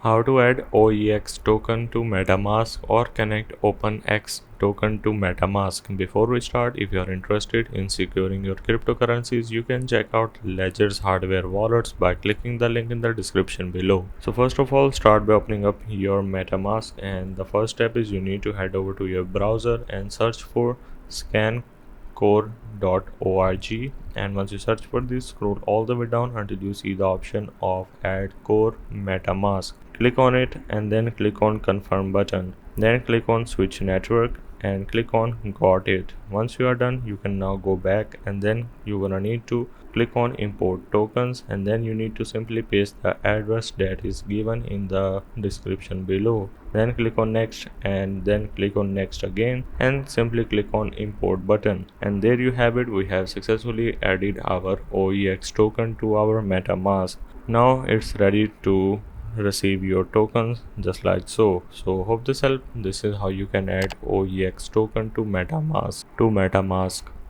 How to add OEX token to Metamask or Connect OpenEX token to Metamask. Before we start, if you are interested in securing your cryptocurrencies, you can check out Ledger's hardware wallets by clicking the link in the description below. So first of all, start by opening up your Metamask, and the first step is you need to head over to your browser and search for scancore.org, and once you search for this, scroll all the way down until you see the option of add core Metamask. Click on it and then click on confirm button, then click on switch network and click on got it. Once you are done, you can now go back and then you're gonna need to click on import tokens, and then you need to simply paste the address that is given in the description below. Then click on next and then click on next again and simply click on import button, and there you have it. We have successfully added our OEX token to our MetaMask. Now it's ready to receive your tokens just like so hope this helped. This is how you can add OEX token to MetaMask.